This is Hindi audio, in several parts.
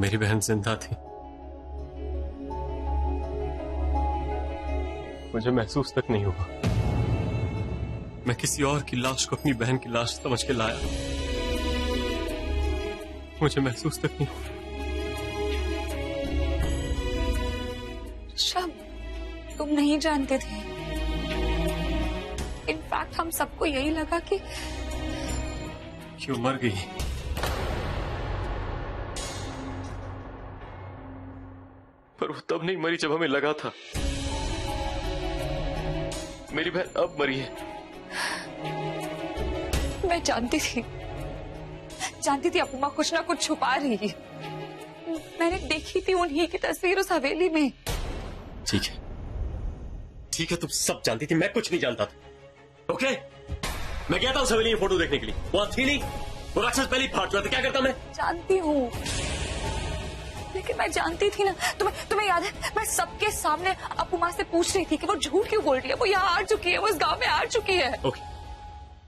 मेरी बहन जिंदा थी। मुझे महसूस तक नहीं हुआ। मैं किसी और की लाश को अपनी बहन की लाश समझ के लाया। मुझे महसूस तक नहीं हुआ। ऋषभ, तुम नहीं जानते थे। इनफैक्ट हम सबको यही लगा कि क्यों मर गई। पर वो तब नहीं मरी जब हमें लगा था। मेरी बहन अब मरी है। मैं जानती थी अपुमा कुछ ना कुछ छुपा रही है। मैंने देखी थी उन्हीं की तस्वीर उस हवेली में। ठीक है, तुम सब जानती थी, मैं कुछ नहीं जानता था। ओके, मैं गया था उस हवेली में फोटो देखने के लिए। वो थी नहीं, वो राक्षस पहले ही फाड़ चुका था। क्या करता मैं? जानती हूँ, लेकिन मैं जानती थी ना। तुम्हें याद है, मैं सबके सामने अपुमा से पूछ रही थी कि वो झूठ क्यों बोल रही है। वो यहाँ आ चुकी है, वो इस गांव में आ चुकी है। ओके,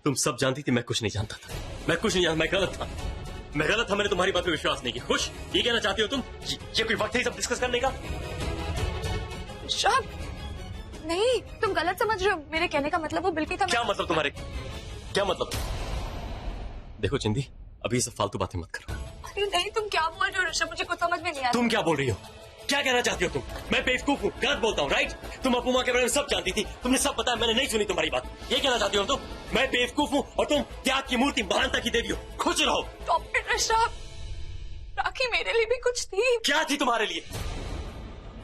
तुम सब जानती थी, मैं कुछ नहीं जानता था। मैं कुछ नहीं जानता, मैं गलत था। मैंने तुम्हारी बात पे विश्वास नहीं किया। खुश, ये कहना चाहती हो तुम? ये कोई वक्त है सब डिस्कस करने का? शब, नहीं, तुम गलत समझ रहे हो। मेरे कहने का मतलब वो बिल्कुल था। क्या मतलब तुम्हारे? क्या मतलब? देखो चिंदी, अभी सब फालतू बातें मत करो। अरे नहीं, तुम क्या बोल रहे हो ऋषभ? मुझे कुछ समझ में नहीं आ रहा। तुम क्या बोल रही हो? क्या कहना चाहती हो तुम? मैं बेवकूफ हूँ, गलत बोलता हूँ, राइट? तुम अपुमा के बारे में सब जानती थी, तुमने सब बताया, मैंने नहीं सुनी तुम्हारी बात। ये कहना चाहती हो तुम? मैं बेवकूफ हूँ और तुम त्याग की मूर्ति, महानता की देवी हो। खुश रहो। Stop it Rishabh. राखी मेरे लिए भी कुछ थी। क्या थी तुम्हारे लिए?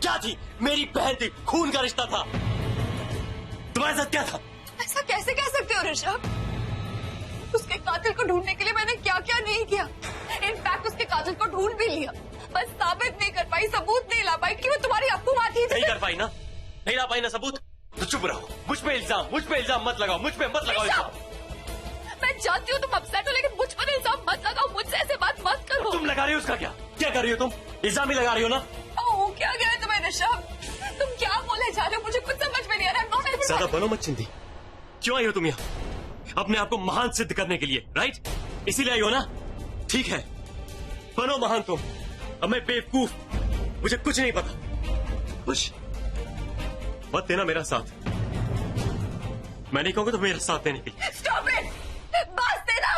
क्या थी? मेरी बहन थी, खून का रिश्ता था। तुम्हारे साथ क्या था? ऐसा कैसे कह सकते हो ऋषभ? उसके कातिल को ढूंढने के लिए मैंने क्या क्या नहीं किया। इनफैक्ट उसके कातिल को ढूंढ भी लिया, बस साबित नहीं कर पाई, सबूत नहीं ला पाई कि वो तुम्हारी अपुमा थी। नहीं कर पाई ना? नहीं ला पाई ना सबूत? तो चुप रहो। मुझ पे इल्जाम मत लगाओ, मुझ पे मत लगाओ इल्जाम। मैं जानती हूँ तुम अपसेट हो, लेकिन मुझ पर इल्जाम मत लगाओ। मुझसे ऐसे बात मत करो। तुम लगा रही हो उसका क्या? क्या कर रही हो तुम? इल्जाम ही लगा रही हो ना? ओह, क्या गया है तुम्हें ऋषभ? तुम क्या बोले जा रहे हो? मुझे कुछ समझ में नहीं आ रहा। ज्यादा बनो मत चिंदी। क्यों आई हो तुम यहाँ? अपने आप को महान सिद्ध करने के लिए, राइट? इसीलिए आई हो ना? ठीक है, बनो महान तुम। अब मैं बेवकूफ, मुझे कुछ नहीं पता। खुश मत देना मेरा साथ। मैं नहीं कहूंगा तो मेरा साथ देने के लिए। Stop it! बस देना।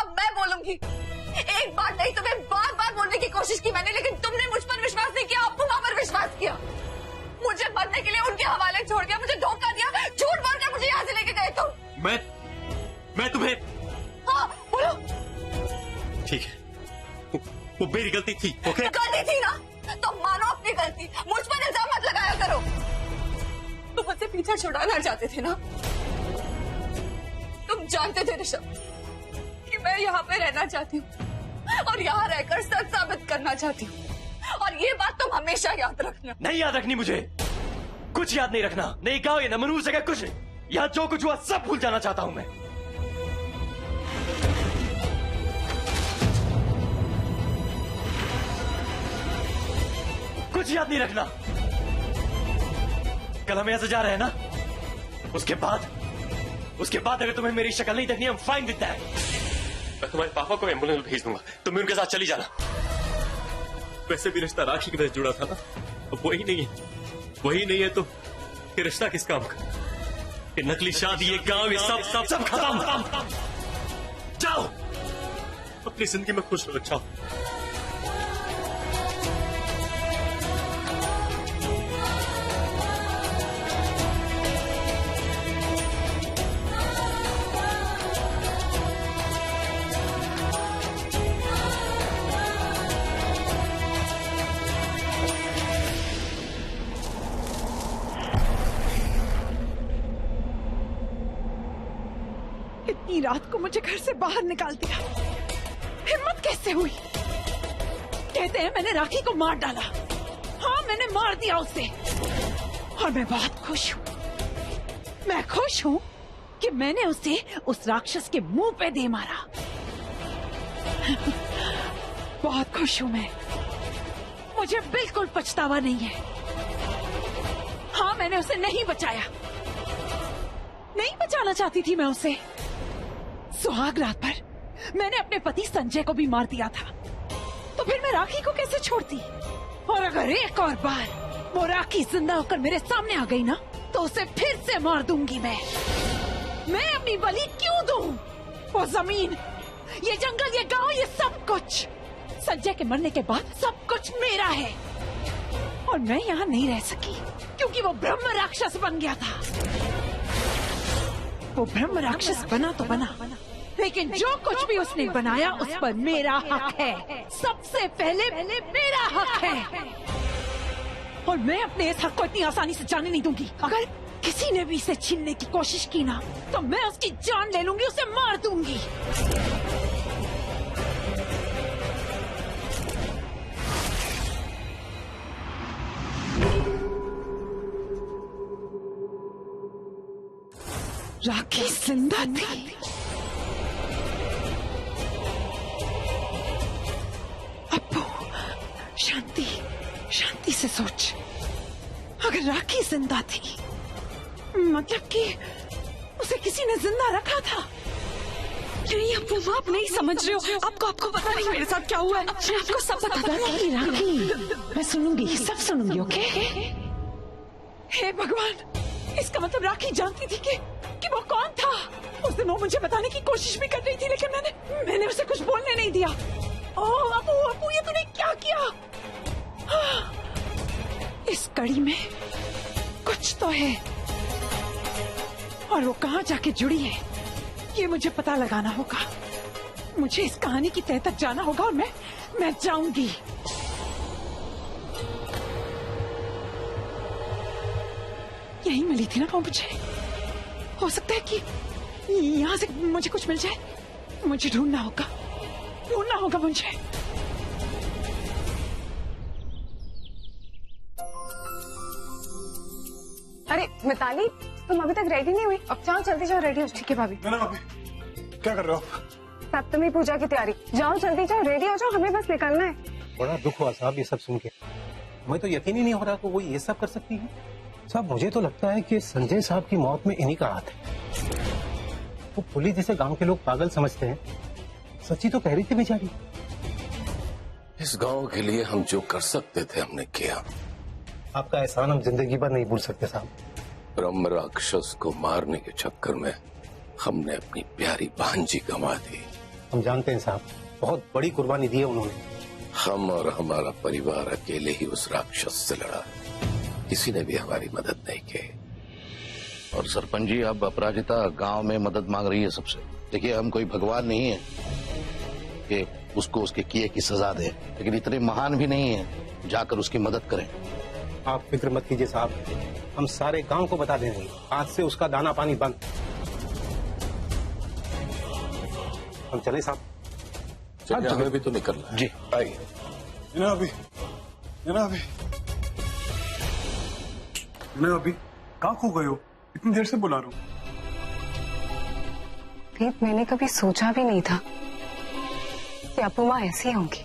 अब मैं बोलूंगी। एक बार नहीं, तुम्हें बार बार बोलने की कोशिश की मैंने, लेकिन तुमने मुझ पर विश्वास नहीं किया, अपुमा पर विश्वास किया। मुझे मरने के लिए उनके हवाले छोड़ दिया, मुझे धोखा दिया, झूठ बोलकर मुझे यहाँ से लेके गए तुम। मैं तुम्हें। हाँ, बोलो। ठीक है, वो मेरी गलती थी। ओके, गलती थी ना, तो मानो अपनी गलती। मुझ पर इल्जाम मत लगाया करो। तुम मुझसे पीछा छुड़ाना चाहते थे ना? तुम जानते थे ऋषभ कि मैं यहाँ पे रहना चाहती हूँ और यहाँ रहकर सच साबित करना चाहती हूँ। और ये बात तुम हमेशा याद रखना। नहीं याद रखनी मुझे, कुछ याद नहीं रखना। नहीं गाँव ये न मनूर जगह कुछ नहीं। यहाँ जो कुछ हुआ सब भूल जाना चाहता हूँ मैं। कुछ याद नहीं रखना। कल हम यहाँ से जा रहे हैं ना? उसके बाद अगर तुम्हें मेरी शक्ल नहीं देखनी, हम फाइन विद दैट। मैं तुम्हारे पापा को एम्बुलेंस भेज दूंगा, तुम उनके साथ चली जाना। वैसे भी रिश्ता राखी के साथ जुड़ा था ना, अब वही नहीं है तो ये रिश्ता किस काम का? ये नकली शादी, ये गांव, ये सब खत्म। जाओ अपनी जिंदगी में खुश रहो। जाओ। इतनी रात को मुझे घर से बाहर निकाल दिया। हिम्मत कैसे हुई? कहते हैं मैंने राखी को मार डाला। हाँ, मैंने मार दिया उसे। और मैं बहुत खुश हूँ। मैं खुश हूँ कि मैंने उसे उस राक्षस के मुंह पे दे मारा। बहुत खुश हूँ मैं। मुझे बिल्कुल पछतावा नहीं है। हाँ, मैंने उसे नहीं बचाया। नहीं बचाना चाहती थी मैं उसे। सुहाग रात पर मैंने अपने पति संजय को भी मार दिया था। तो तो फिर मैं राखी को कैसे छोड़ती? और अगर एक और बार वो राखी जिंदा होकर मेरे सामने आ गई ना, तो उसे फिर से मार दूंगी मैं अपनी बलि क्यों दूं? वो जमीन, ये जंगल, ये गांव, ये सब कुछ संजय के मरने के बाद सब कुछ मेरा है। और मैं यहाँ नहीं रह सकी क्योंकि वो ब्रह्म राक्षस बन गया था। वो ब्रह्म राक्षस बना तो बना, लेकिन जो कुछ भी उसने बनाया उस पर मेरा हक है। सबसे पहले मेरा हक है, और मैं अपने इस हक को इतनी आसानी से जाने नहीं दूंगी। अगर किसी ने भी इसे छीनने की कोशिश की ना, तो मैं उसकी जान ले लूंगी, उसे मार दूंगी। राखी जिंदा थी। अप्पू, शांति, शांति से सोच। अगर राखी जिंदा थी, मतलब कि उसे किसी ने जिंदा रखा था। नहीं अप्पू, आप नहीं समझ रहे हो। आपको पता नहीं मेरे साथ क्या हुआ है। आपको सब पता था। राखी, मैं सुनूंगी, सब सुनूंगी, ओके? हे भगवान, इसका मतलब राखी जानती थी कि वो कौन था। उस दिन वो मुझे बताने की कोशिश भी कर रही थी, लेकिन मैंने उसे कुछ बोलने नहीं दिया। ओह अप्पू, ये तूने क्या किया? इस कड़ी में कुछ तो है, और वो कहाँ जाके जुड़ी है, ये मुझे पता लगाना होगा। मुझे इस कहानी की तह तक जाना होगा, और मैं जाऊंगी। यही मिली थी ना वो मुझे। हो सकता है कि यहाँ से मुझे कुछ मिल जाए। मुझे ढूंढना होगा मुझे। अरे मिताली, तुम अभी तक रेडी नहीं हुई? अब जाओ, जल्दी जाओ, रेडी हो। ठीक है भाभी। ना भाभी, क्या कर रहे हो आप? सप्तमी पूजा की तैयारी। जाओ जल्दी जाओ, रेडी हो जाओ, हमें बस निकलना है। बड़ा दुख हुआ साहब ये सब सुन के। मुझे तो यकीन ही नहीं हो रहा कि वो ये सब कर सकती है। साहब मुझे तो लगता है कि संजय साहब की मौत में इन्हीं का हाथ है। वो पुलिस जिसे गांव के लोग पागल समझते हैं, सच्ची तो कह रही थी बेचारी। इस गांव के लिए हम जो कर सकते थे हमने किया। आपका एहसान हम जिंदगी भर नहीं भूल सकते साहब। ब्रह्म राक्षस को मारने के चक्कर में हमने अपनी प्यारी भांजी गंवा दी। हम जानते हैं साहब, बहुत बड़ी कुर्बानी दी है उन्होंने। हम और हमारा परिवार अकेले ही उस राक्षस से लड़ा, किसी ने भी हमारी मदद नहीं की। और सरपंच जी, अब अपराजिता गांव में मदद मांग रही है सबसे। देखिए, हम कोई भगवान नहीं है कि उसको उसके किए की सजा दे, लेकिन इतने महान भी नहीं है जाकर उसकी मदद करें। आप फिक्र मत कीजिए साहब, हम सारे गांव को बता देंगे। आज से उसका दाना पानी बंद। हम चले साहब? चलिए, हमें भी तो निकलना है। जी आइए। ना अभी कहाँ खो गए हो? इतनी देर से बुला रहा हूँ। दीप, मैंने कभी सोचा भी नहीं था कि अप्पू माँ ऐसी होंगी।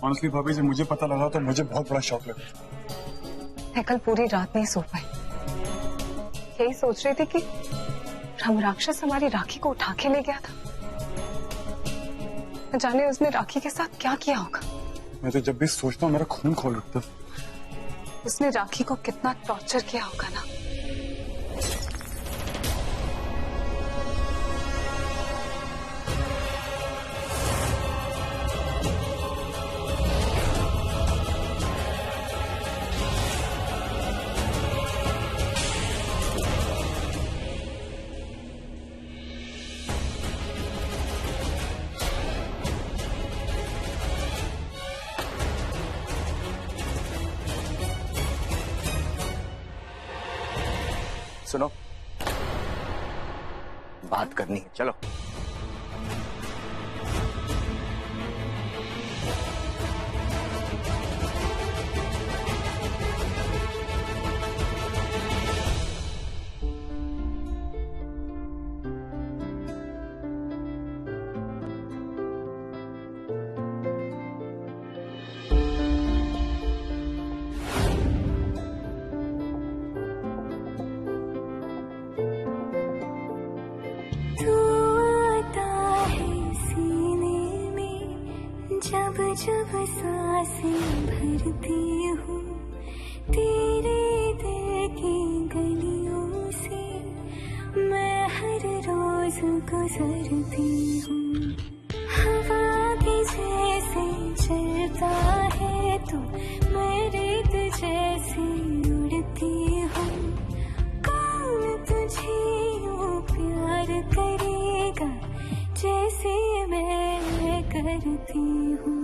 ऑनेस्टली भाभी, जब मुझे पता लगा तो मुझे बहुत बड़ा शौक लगा। मैं कल पूरी रात नहीं सो पाई। यही सोच रही थी कि ब्रह्म राक्षस हमारी राखी को उठा के ले गया था। न जाने उसने राखी के साथ क्या किया होगा। मैं तो जब भी सोचता हूँ मेरा खून खौल उठता। उसने राखी को कितना टॉर्चर किया होगा ना। सुनो, बात करनी है, चलो। जब सांसें भरती हूँ तेरे दिल की गलियों से, मैं हर रोज गुजरती हूँ। हवा के जैसे चलता है तू, मैं रेत जैसे उड़ती हूँ। कौन तुझे यूँ प्यार करेगा जैसे मैं करती हूँ।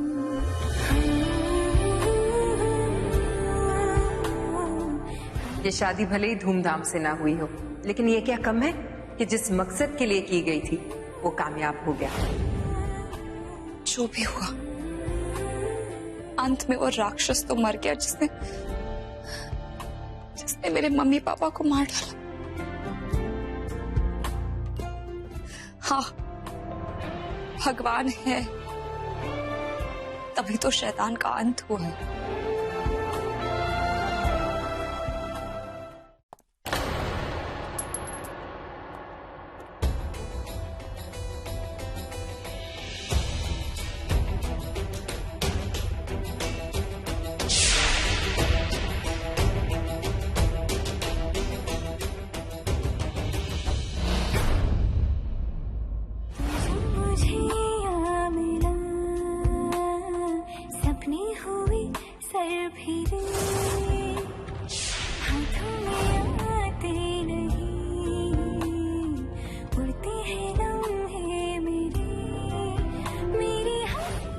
ये शादी भले ही धूमधाम से ना हुई हो, लेकिन ये क्या कम है कि जिस मकसद के लिए की गई थी वो कामयाब हो गया। जो भी हुआ, अंत में वो राक्षस तो मर गया जिसने मेरे मम्मी पापा को मार डाला। हाँ, भगवान है तभी तो शैतान का अंत हुआ है।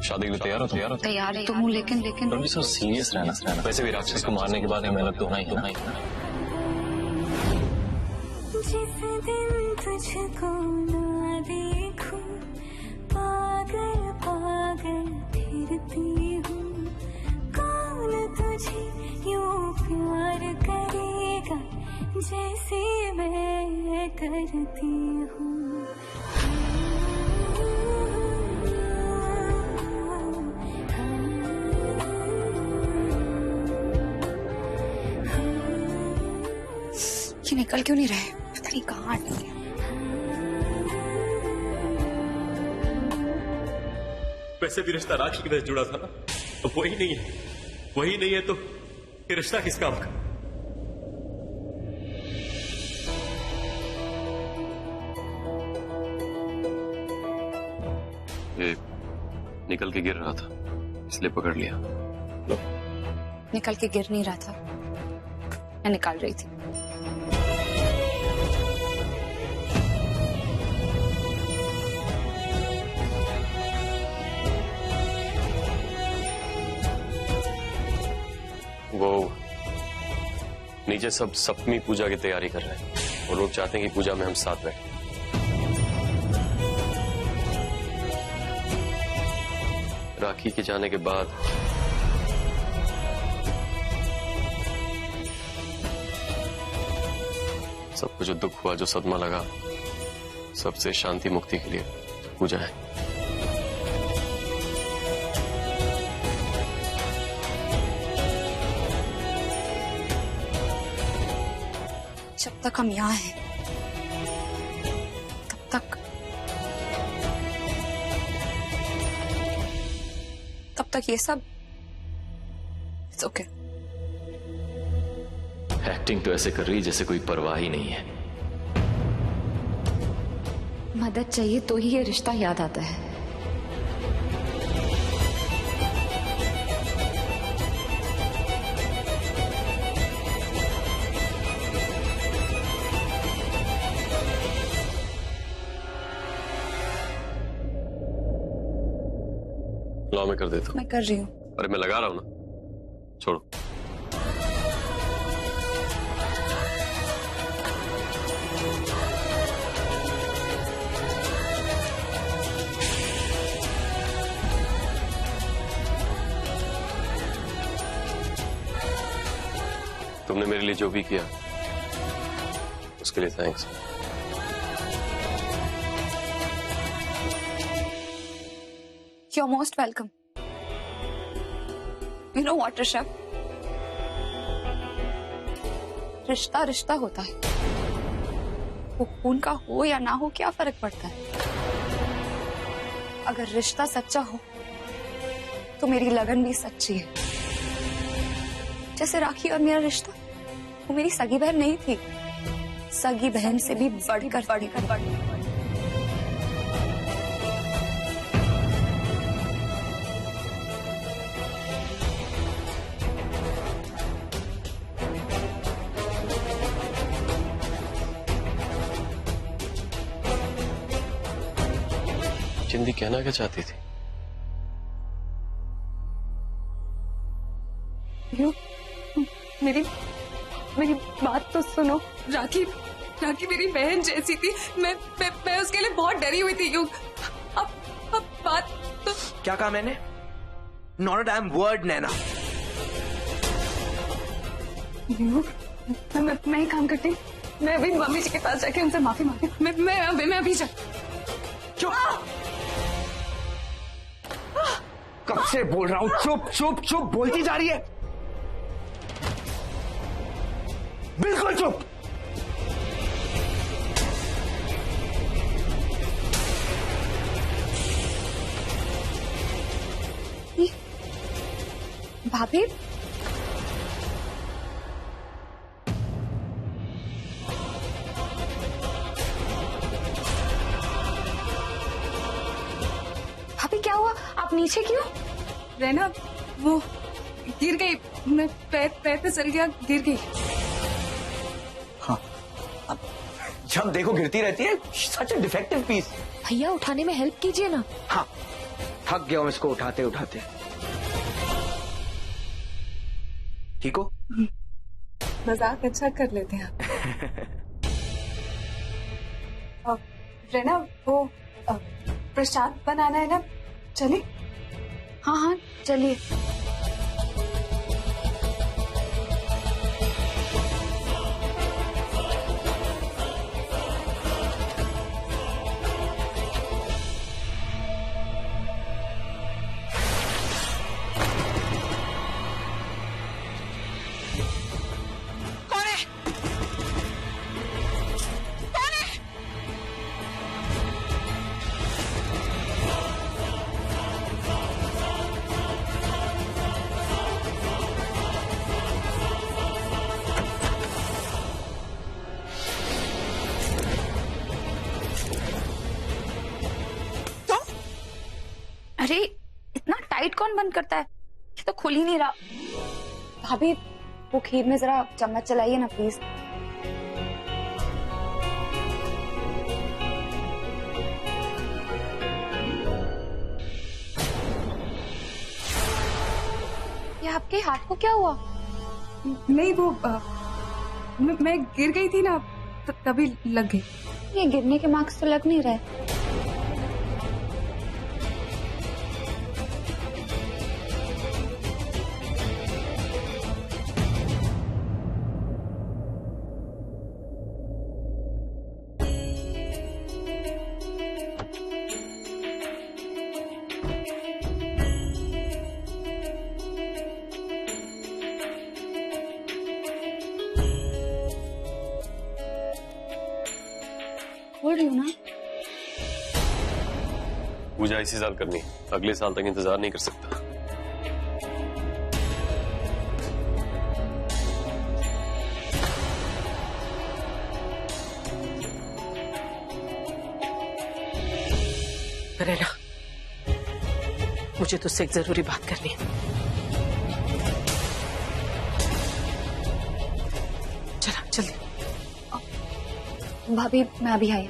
शादी के लिए तैयार हो तुम? तैयार तो हूँ, लेकिन थोड़ी सा सीरियस रहना। वैसे भी राक्षस को मारने के बाद मेहनत तो होना ही है। जिस दिन तुझको ना देखूं, पागल पागल फिरती हूँ। कौन तुझे यूँ प्यार करेगा जैसे मैं करती हूँ। ये निकल क्यों नहीं रहे? पता नहीं कहाँ अटक गया। वैसे भी रिश्ता राखी की वजह से जुड़ा था ना, तो वही नहीं है। वही नहीं है तो ये रिश्ता किस काम का? ये निकल के गिर रहा था, इसलिए पकड़ लिया। लो। निकल के गिर नहीं रहा था, मैं निकाल रही थी। वो नीचे सब सप्तमी पूजा की तैयारी कर रहे हैं और लोग चाहते हैं कि पूजा में हम साथ बैठें। राखी के जाने के बाद सबको जो दुख हुआ, जो सदमा लगा, सबसे शांति मुक्ति के लिए पूजा है। जब तक हम यहाँ हैं, तब तक ये सब इट्स ओके। एक्टिंग तो ऐसे कर रही जैसे कोई परवाह ही नहीं है। मदद चाहिए तो ही ये रिश्ता याद आता है। ला मैं कर देता हूँ। मैं कर रही हूँ। अरे मैं लगा रहा हूँ ना, छोड़ो। तुमने मेरे लिए जो भी किया उसके लिए thanks. You're most welcome. You know what, Rishabh? रिश्ता रिश्ता होता है। वो खून का हो या ना हो क्या फर्क पड़ता है? अगर रिश्ता सच्चा हो तो मेरी लगन भी सच्ची है। जैसे राखी और मेरा रिश्ता, वो मेरी सगी बहन नहीं थी, सगी बहन से भी बढ़कर। चिंदी कहना क्या चाहती थी? मेरी बात तो सुनो। राखी मेरी बहन जैसी थी। मैं उसके लिए बहुत डरी हुई थी। अब बात तो क्या कहा मैंने? नॉट अ डैम वर्ड नैना। मैं एक काम करती हूँ, मैं अभी मम्मी जी के पास जाके उनसे माफी मांगती हूँ। मैं अभी जा। कब से बोल रहा हूँ, चुप चुप चुप बोलती जा रही है। बिल्कुल चुप। भाभी, क्या हुआ? आप नीचे क्यों? रहना, वो गिर गई, मैं पैर पे चल गया, गिर गई। हाँ, जब देखो गिरती रहती है। सच ए डिफेक्टिव पीस। भैया उठाने में हेल्प कीजिए ना। हाँ, थक गया हूं इसको उठाते उठाते। ठीक हो? मजाक अच्छा कर लेते हैं आप। रहना, वो प्रसाद बनाना है ना, चले? हाँ चलिए। अरे इतना टाइट कौन बंद करता है? ये तो खुल ही नहीं रहा। भाभी, वो खीर में जरा चम्मच चलाइए ना प्लीज। ये आपके हाथ को क्या हुआ? नहीं, वो मैं गिर गई थी ना, तभी लग गई। ये गिरने के मार्क्स तो लग नहीं रहे। बोल रही हूँ ना। पूजा इसी साल करनी, अगले साल तक इंतजार नहीं कर सकता। रेना, मुझे तुझसे एक जरूरी बात करनी है। चला जल्दी। भाभी, मैं अभी आई।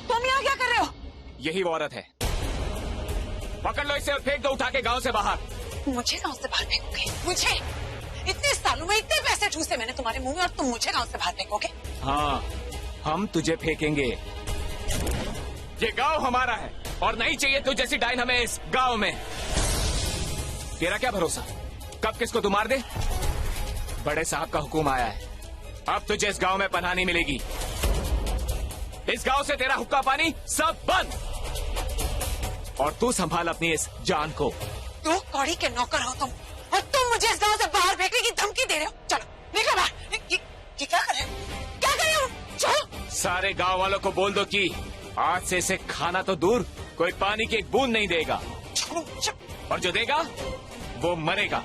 तुम यहाँ क्या कर रहे हो? यही वो औरत है। पकड़ लो इसे और फेंक दो उठा के गांव से बाहर। मुझे गांव से बाहर फेंकोगे? मुझे? इतने सालों में इतने पैसे ठूसे मैंने तुम्हारे मुंह में और तुम मुझे गांव से बाहर फेंकोगे? हाँ, हम तुझे फेंकेंगे। ये गांव हमारा है और नहीं चाहिए तू जैसी डाइन हमें इस गांव में। तेरा क्या भरोसा कब किसको तू मार दे? बड़े साहब का हुक्म आया है, अब तुझे इस गांव में पनाह नहीं मिलेगी। इस गांव से तेरा हुक्का पानी सब बंद। और तू संभाल अपनी इस जान को। तू कौड़ी के नौकर हो तुम, और तुम मुझे इस गांव से बाहर फेंकने की धमकी दे रहे हो। चलो निकलो बाहर, सारे गांव वालों को बोल दो कि आज से इसे खाना तो दूर, कोई पानी की एक बूंद नहीं देगा, और जो देगा वो मरेगा।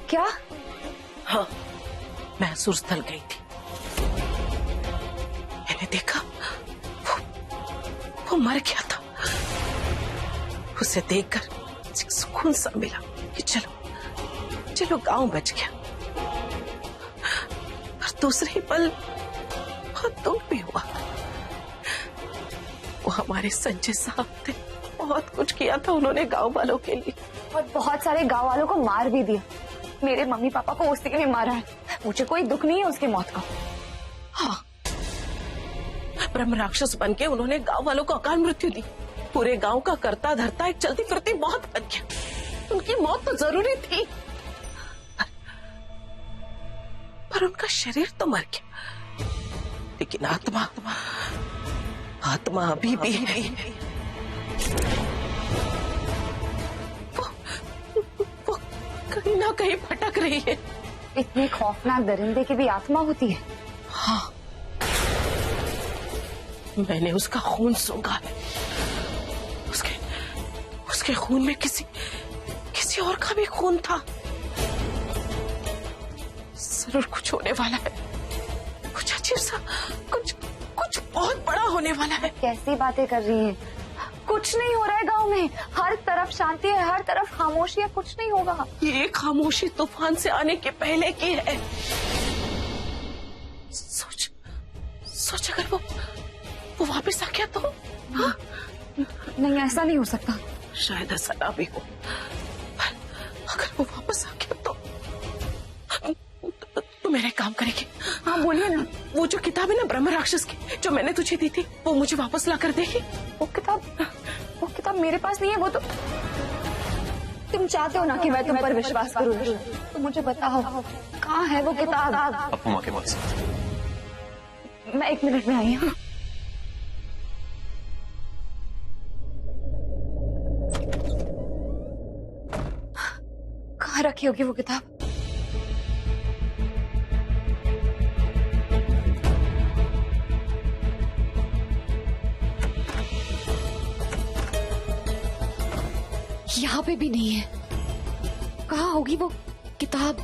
क्या? हाँ, मैं सुरस्थल गई थी, मैंने देखा वो मर गया था। उसे देखकर सुकून सा मिला कि चलो चलो गांव बच गया। पर दूसरे ही पल बहुत दुख भी हुआ। वो हमारे संजय साहब थे, बहुत कुछ किया था उन्होंने गांव वालों के लिए, और बहुत सारे गांव वालों को मार भी दिया। मेरे मम्मी पापा को उसी के लिए मारा है। मुझे कोई दुख नहीं है उसकी मौत का। हाँ, ब्रह्म राक्षस बनके उन्होंने गांव वालों को अकाल मृत्यु दी। पूरे गांव का करता धरता एक चलती फिरती मौत बन गया। उनकी मौत तो जरूरी थी, पर उनका शरीर तो मर गया, लेकिन आत्मा आत्मा अभी भी है। वो कहीं ना कहीं भटक रही है। इतने खौफनाक दरिंदे की भी आत्मा होती है? हाँ, मैंने उसका खून सूंघा है। उसके खून में किसी और का भी खून था। जरूर कुछ होने वाला है, कुछ अजीब सा, कुछ बहुत बड़ा होने वाला है। कैसी बातें कर रही हैं? कुछ नहीं हो रहा है गांव में, हर तरफ शांति है, हर तरफ खामोशी है, कुछ नहीं होगा। ये खामोशी तूफान से आने के पहले की है। सोच अगर वो वापस आ गया तो? हाँ? नहीं, ऐसा नहीं हो सकता। शायद ऐसा ना भी हो, पर अगर वो वापस आ गया तो मेरे काम करेगी। हाँ बोलिए ना। वो जो किताब है ना ब्रह्म राक्षस की, जो मैंने तुझे दी थी, वो मुझे वापस ला कर देगी। वो किताब मेरे पास नहीं है। वो तो तुम चाहते हो ना कि मैं तुम पर विश्वास करूं, तो मुझे बताओ कहाँ है वो किताब? अपू माँ के पास। मैं 1 मिनट में आई हूँ। कहाँ रखी होगी वो किताब? यहाँ पे भी नहीं है। कहाँ होगी वो किताब?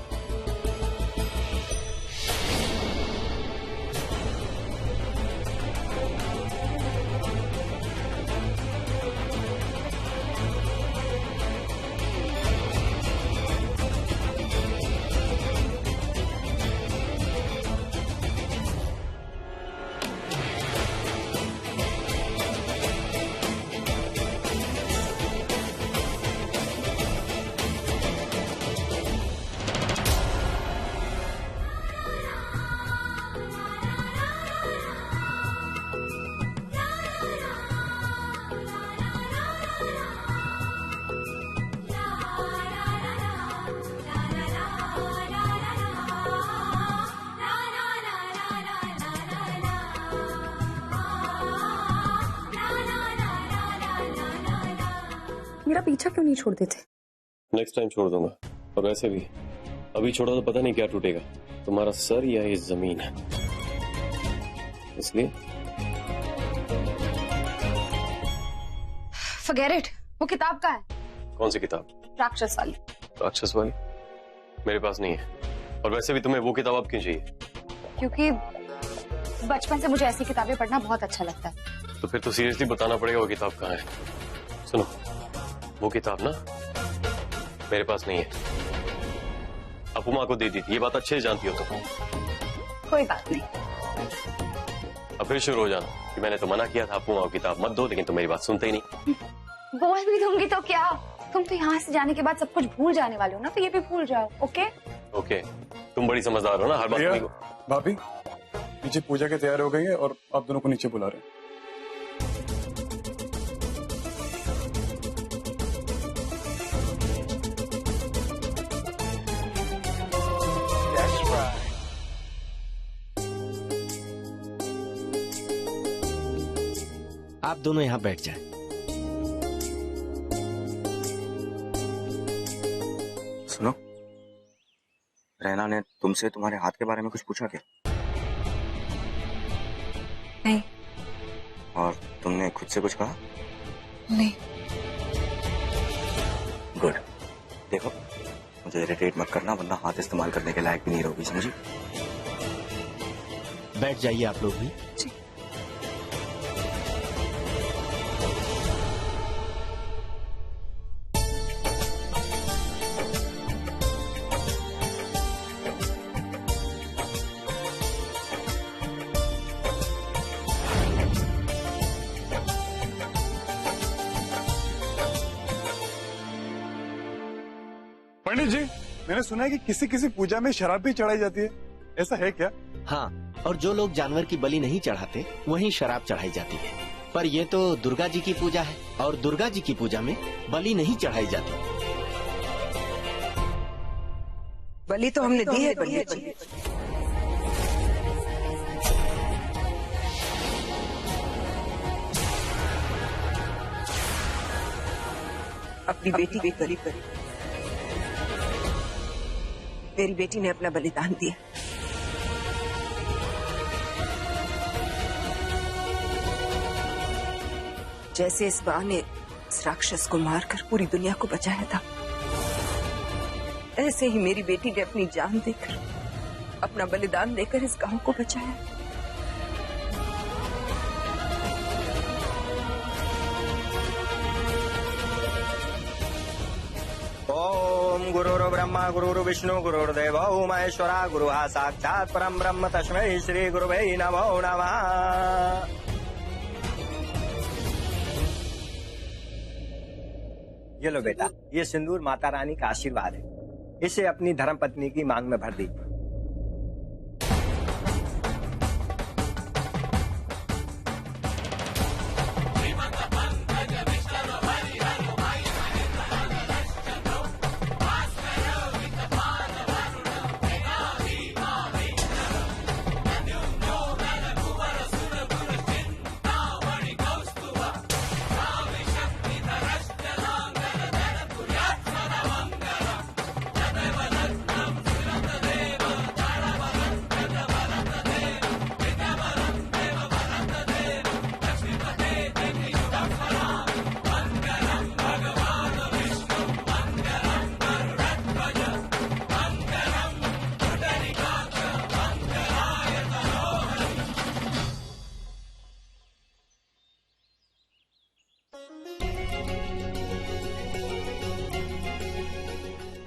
मेरा पीछा क्यों नहीं छोड़ देते? नेक्स्ट टाइम छोड़ दूंगा, और वैसे भी अभी छोड़ा तो पता नहीं क्या टूटेगा, तुम्हारा सर या ये जमीन है, इसलिए। Forget it। वो किताब का है। कौन सी किताब? राक्षस वाली। राक्षस वाली? मेरे पास नहीं है, और वैसे भी तुम्हें वो किताब अब क्यों चाहिए? क्योंकि बचपन से मुझे ऐसी किताबें पढ़ना बहुत अच्छा लगता है। तो फिर तो सीरियसली बताना पड़ेगा वो किताब कहाँ है। सुनो, वो किताब ना मेरे पास नहीं है, अपू माँ को दे दी थी, ये बात अच्छे से जानती हो तुम। कोई बात नहीं। अब फिर शुरू हो जाना कि मैंने तो मना किया था अपू माँ को किताब मत दो, लेकिन तुम मेरी बात सुनते ही नहीं। बोल भी दूंगी तो क्या? तुम तो यहाँ से जाने के बाद सब कुछ भूल जाने वाले हो ना, तो ये भी भूल जाओ। ओके ओके, तुम बड़ी समझदार हो ना, हर बात भैया, सुनी को। भाभी नीचे पूजा के तैयार हो गई है और आप दोनों को नीचे बुला रहे हैं। आप दोनों यहाँ बैठ जाएं। रैना ने तुमसे तुम्हारे हाथ के बारे में कुछ पूछा क्या? नहीं। और तुमने खुद से कुछ कहा? नहीं। गुड। देखो, मुझे इरिटेट मत करना, वरना हाथ इस्तेमाल करने के लायक भी नहीं रहोगी, समझी? बैठ जाइए आप लोग भी। जी। पंडित जी, मैंने सुना है कि किसी किसी पूजा में शराब भी चढ़ाई जाती है, ऐसा है क्या? हाँ, और जो लोग जानवर की बलि नहीं चढ़ाते वहीं शराब चढ़ाई जाती है। पर ये तो दुर्गा जी की पूजा है और दुर्गा जी की पूजा में बलि नहीं चढ़ाई जाती। बलि तो हमने दी है पंडित जी। अपनी बेटी की बलि करी। मेरी बेटी ने अपना बलिदान दिया। जैसे इस मां ने इस राक्षस को मारकर पूरी दुनिया को बचाया था, ऐसे ही मेरी बेटी ने अपनी जान देकर, अपना बलिदान देकर इस गांव को बचाया। ओम गुरुर् ब्रह्मा गुरुर् विष्णु गुरुर्देव महेश्वरा गुरु साक्षात् परम ब्रह्म तस्मै श्री गुरुवे नमो नमः। ये लो बेटा, ये सिंदूर माता रानी का आशीर्वाद है, इसे अपनी धर्मपत्नी की मांग में भर दीजिए।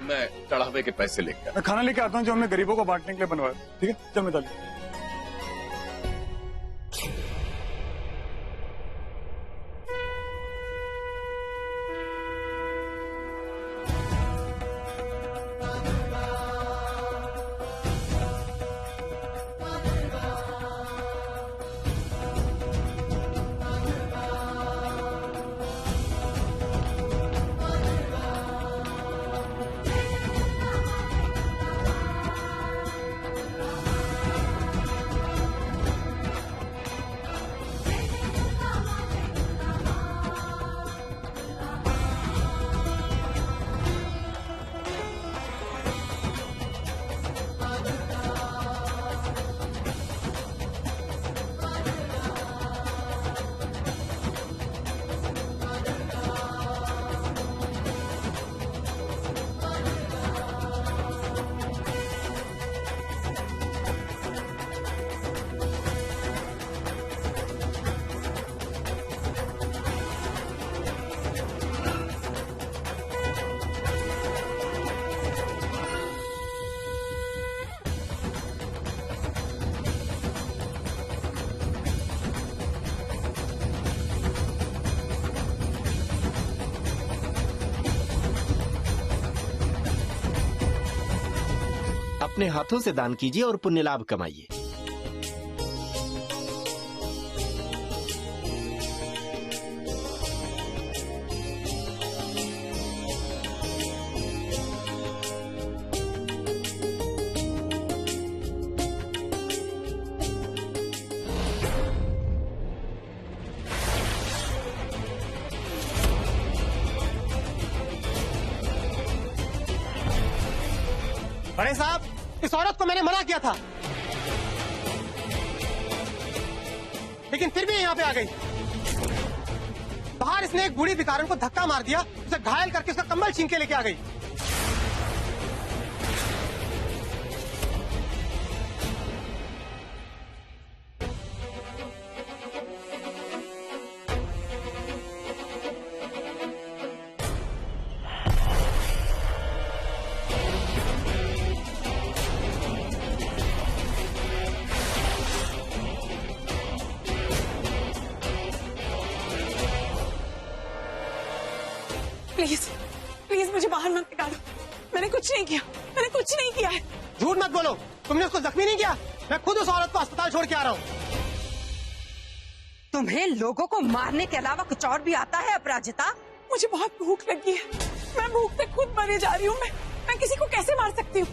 मैं चढ़ावे के पैसे लेकर मैं खाना लेके आता हूँ जो हमने गरीबों को बांटने के लिए बनवाया, ठीक है? चल मिताली। अपने हाथों से दान कीजिए और पुण्य लाभ कमाइए। बड़े साहब, इस औरत को मैंने मना किया था, लेकिन फिर भी यहाँ पे आ गई। बाहर इसने एक बूढ़ी भिखारन को धक्का मार दिया, उसे घायल करके उसका कंबल छीन के लेके आ गई। प्लीज प्लीज मुझे बाहर मत निकालो, मैंने कुछ नहीं किया, मैंने कुछ नहीं किया है। झूठ मत बोलो, तुमने उसको जख्मी नहीं किया। मैं खुद उस औरत को अस्पताल छोड़ के आ रहा हूँ। तुम्हें लोगों को मारने के अलावा कुछ और भी आता है अपराजिता? मुझे बहुत भूख लगी है, मैं भूख से खुद मरे जा रही हूँ। मैं किसी को कैसे मार सकती हूँ?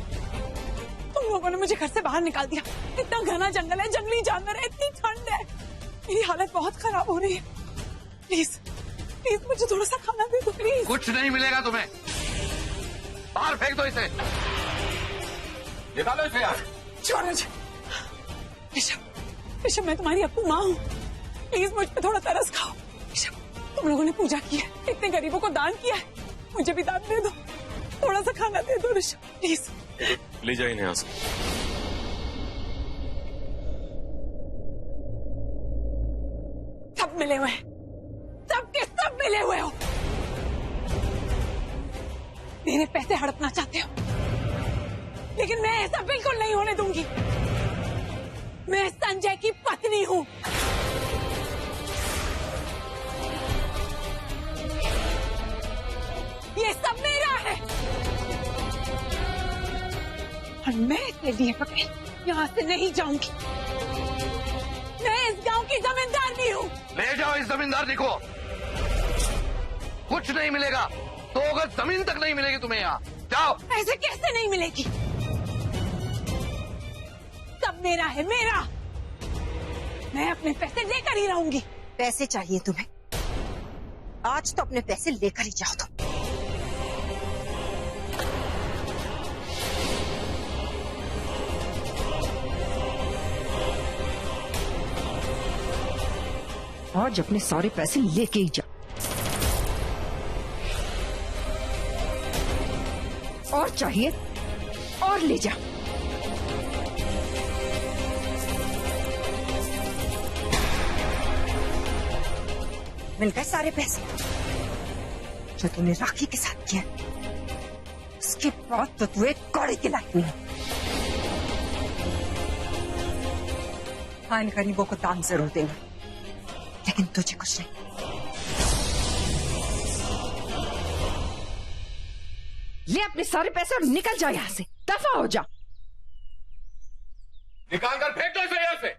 तुम लोगों ने मुझे घर से बाहर निकाल दिया। इतना घना जंगल है, जंगली जानवर है, इतनी ठंड है, मेरी हालत बहुत खराब हो रही है। प्लीज प्लीज मुझे थोड़ा सा खाना दे दो प्लीज। कुछ नहीं मिलेगा तुम्हें, बाहर फेंक दो इसे, निकालो इसे यार। छोड़ो मुझे। ऋषभ मैं तुम्हारी अपनी माँ हूँ, प्लीज मुझ पे थोड़ा तरस खाओ। ऋषभ तुम लोगों ने पूजा की है, इतने गरीबों को दान किया है, मुझे भी दान दे दो, थोड़ा सा खाना दे दो ऋषभ प्लीज। ले जाइए यहाँ से। सब मिले हुए हैं, सब के सब मिले हुए हो। मेरे पैसे हड़पना चाहते हो, लेकिन मैं ऐसा बिल्कुल नहीं होने दूंगी। मैं संजय की पत्नी हूँ। ये सब मेरा है और मैं इसके लिए बगैर यहाँ से नहीं जाऊंगी। मैं इस गांव की जमींदार भी हूँ। ले जाओ इस जमींदारनी को, कुछ नहीं मिलेगा, 2 गज जमीन तक नहीं मिलेगी तुम्हें यहाँ। जाओ। ऐसे कैसे नहीं मिलेगी? सब मेरा है, मेरा। मैं अपने पैसे लेकर ही रहूंगी। पैसे चाहिए तुम्हें? आज तो अपने पैसे लेकर ही जाओ तुम। आज अपने सारे पैसे लेके ही जाओ। और चाहिए और ले जा। मिल गए सारे पैसे जो तूने राखी के साथ किया। उसके बाद तो तू एक कौड़े के लायक नहीं। हाँ, इन गरीबों को दान जरूर देना, लेकिन तुझे कुछ नहीं। ले अपने सारे पैसे और निकल जाओ यहाँ से, दफा हो जा। निकाल कर फेंक दो इसे यहाँ से।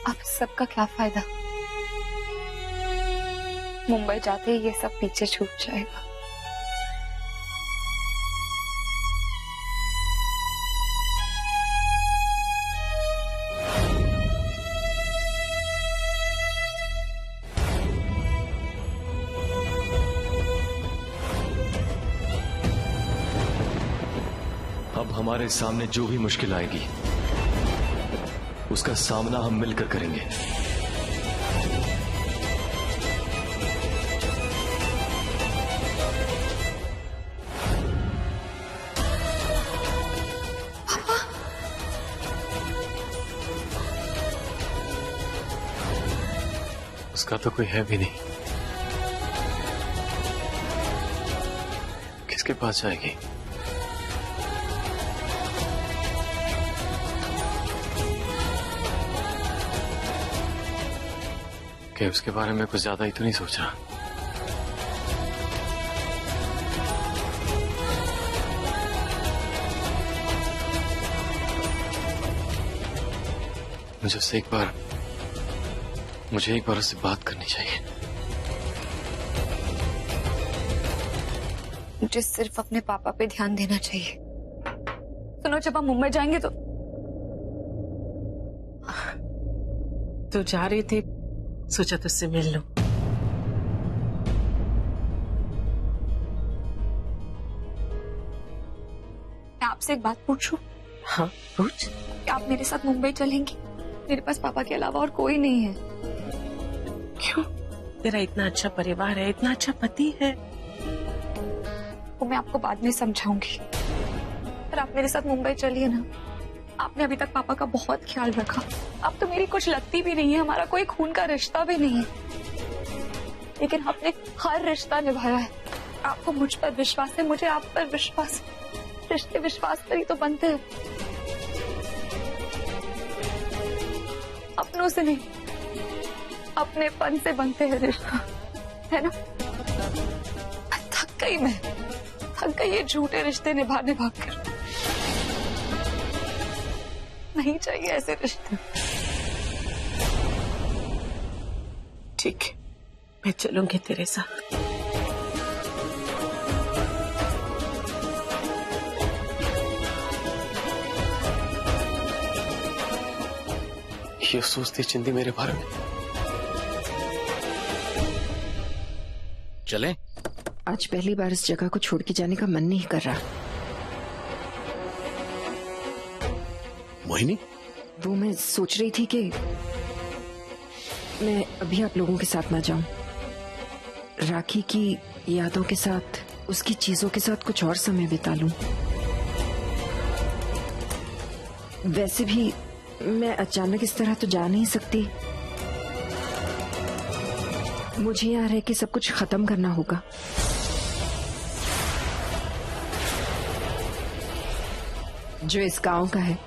अब सबका क्या फायदा? मुंबई जाते ही ये सब पीछे छूट जाएगा। अब हमारे सामने जो भी मुश्किल आएगी उसका सामना हम मिलकर करेंगे। पापा, उसका तो कोई है भी नहीं, किसके पास जाएगी? क्या उसके बारे में कुछ ज्यादा ही तो नहीं सोचा? मुझे एक बार उससे बात करनी चाहिए। मुझे सिर्फ अपने पापा पे ध्यान देना चाहिए। सुनो, जब हम मुंबई जाएंगे तो जा रही थी, सोचा तुझसे मिल लूं। मैं आपसे एक बात पूछूं? हाँ पूछ। क्या आप मेरे साथ मुंबई चलेंगी? मेरे पास पापा के अलावा और कोई नहीं है। क्यों? तेरा इतना अच्छा परिवार है, इतना अच्छा पति है। वो मैं आपको बाद में समझाऊंगी, पर आप मेरे साथ मुंबई चलिए ना। आपने अभी तक पापा का बहुत ख्याल रखा। अब तो मेरी कुछ लगती भी नहीं है, हमारा कोई खून का रिश्ता भी नहीं है, लेकिन आपने हर रिश्ता निभाया है। आपको मुझ पर विश्वास है, मुझे आप पर विश्वास। रिश्ते विश्वास पर ही तो बनते हैं, अपनों से नहीं, अपनेपन से बनते हैं रिश्ता, है ना? थक गई ये झूठे रिश्ते निभा कर। नहीं चाहिए ऐसे रिश्ते। ठीक है, मैं चलूंगी तेरे साथ। ये सोचती चिंदी मेरे बारे में। चलें? आज पहली बार इस जगह को छोड़ के जाने का मन नहीं कर रहा। मोहिनी? वो मैं सोच रही थी कि मैं अभी आप लोगों के साथ ना जाऊं, राखी की यादों के साथ, उसकी चीजों के साथ कुछ और समय बिता लूं। वैसे भी मैं अचानक इस तरह तो जा नहीं सकती। मुझे यहाँ रह के सब कुछ खत्म करना होगा। जो इस गांव का है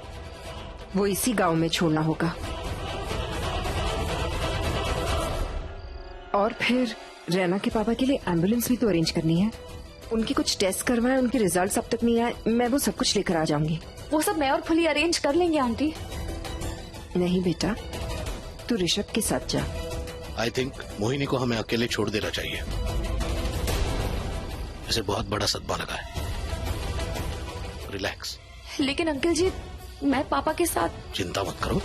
वो इसी गांव में छोड़ना होगा। और फिर रैना के पापा के लिए एम्बुलेंस भी तो अरेंज करनी है। उनके कुछ टेस्ट करवाए, उनके रिजल्ट्स अब तक नहीं आए। मैं वो सब कुछ लेकर आ जाऊंगी। वो सब मैं और फुली अरेंज कर लेंगे आंटी। नहीं बेटा, तू ऋषभ के साथ जा। आई थिंक मोहिनी को हमें अकेले छोड़ देना चाहिए। इसे बहुत बड़ा सदमा लगा है। रिलैक्स। लेकिन अंकल जी, मैं पापा के साथ। चिंता मत करो,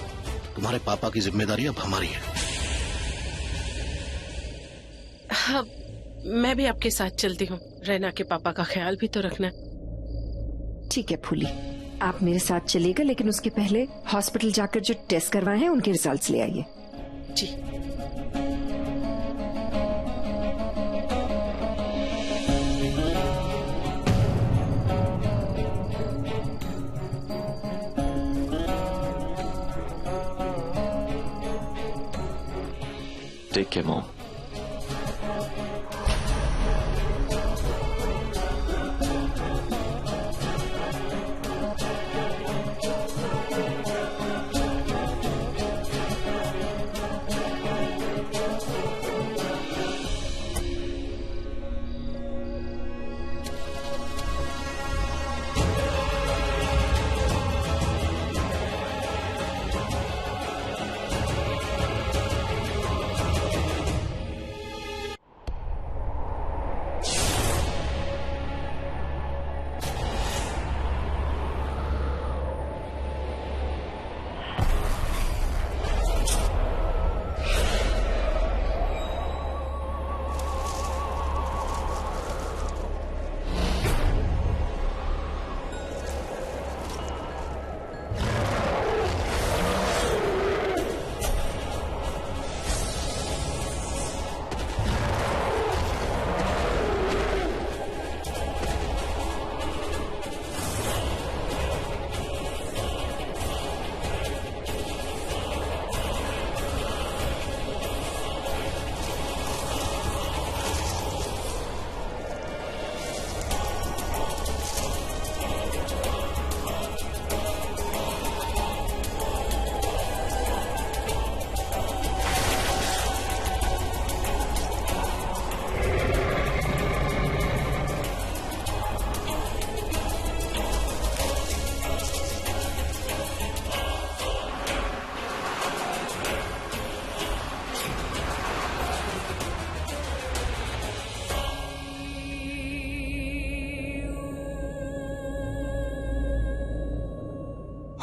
तुम्हारे पापा की जिम्मेदारी अब हमारी है। हाँ, मैं भी आपके साथ चलती हूँ। रैना के पापा का ख्याल भी तो रखना। ठीक है फूली, आप मेरे साथ चलिएगा, लेकिन उसके पहले हॉस्पिटल जाकर जो टेस्ट करवाए हैं उनके रिजल्ट्स ले आइए। जी। Take care, Mom.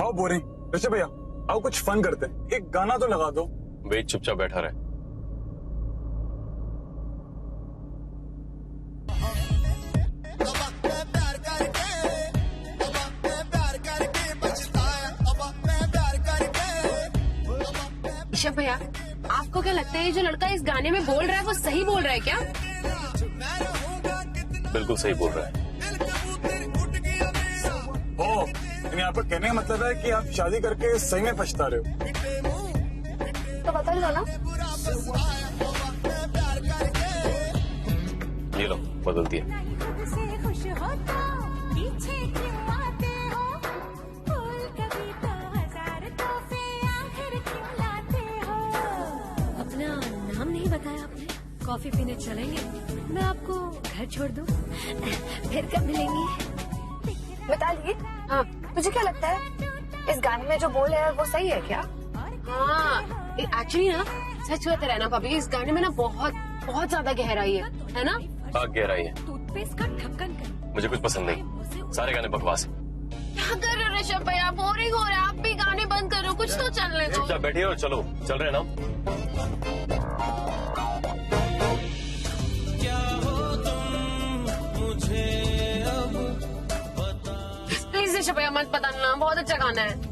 How boring. Rishabh भैया आओ कुछ फन करते हैं, एक गाना तो लगा दो। वेट, चुपचाप बैठा रहे। ऋषभ भैया, आपको क्या लगता है ये जो लड़का इस गाने में बोल रहा है वो सही बोल रहा है क्या? बिल्कुल सही बोल रहा है। ओ, यहाँ पर कहने का मतलब है कि आप शादी करके सही में पछता रहे हो। तो बदल दो ना। ये लो, बदल दिया। अपना नाम नहीं बताया आपने। कॉफी पीने चलेंगे? मैं आपको घर छोड़ दूं? फिर कब मिलेंगी? बता ली। हाँ, तुझे क्या लगता है इस गाने में जो बोल है वो सही है क्या? हाँ, एक्चुअली ना सच होता रहना भाभी, इस गाने में ना बहुत बहुत ज्यादा गहराई है ना? हाँ, गहराई है। टूथपेस्ट का ढक्कन कर। मुझे कुछ पसंद नहीं, सारे गाने बकवास है। क्या कर रहे हो ऋषभ भैया? बोरिंग हो रहा है, आप भी गाने बंद करो, कुछ तो चलने दो। चुपचाप बैठिए और चलो, चल रहे हैं ना। प्लीज ऋषभ भैया मत बताना, बहुत अच्छा गाना है।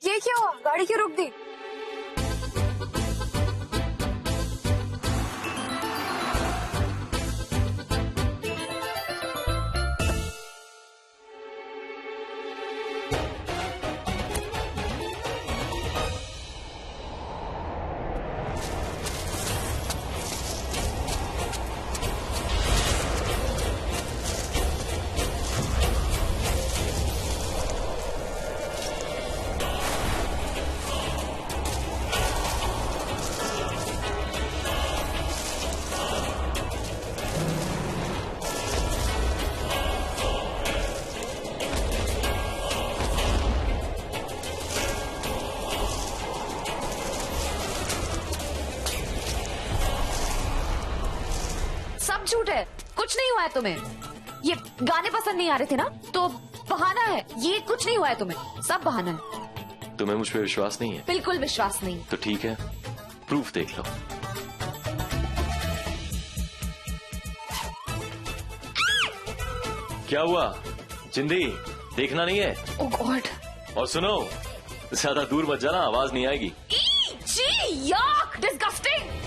ये क्या हुआ? गाड़ी क्यों रोक दी? सब झूठ है, कुछ नहीं हुआ है तुम्हें। ये गाने पसंद नहीं आ रहे थे ना, तो बहाना है। ये कुछ नहीं हुआ है तुम्हें, सब बहाना है। तुम्हें मुझ पर विश्वास नहीं है? बिल्कुल विश्वास नहीं। तो ठीक है, प्रूफ देख लो। क्या हुआ जिंदी, देखना नहीं है? ओह गॉड। और सुनो, ज्यादा दूर मत जाना, आवाज नहीं आएगी। जी याक, डिस्गस्टिंग।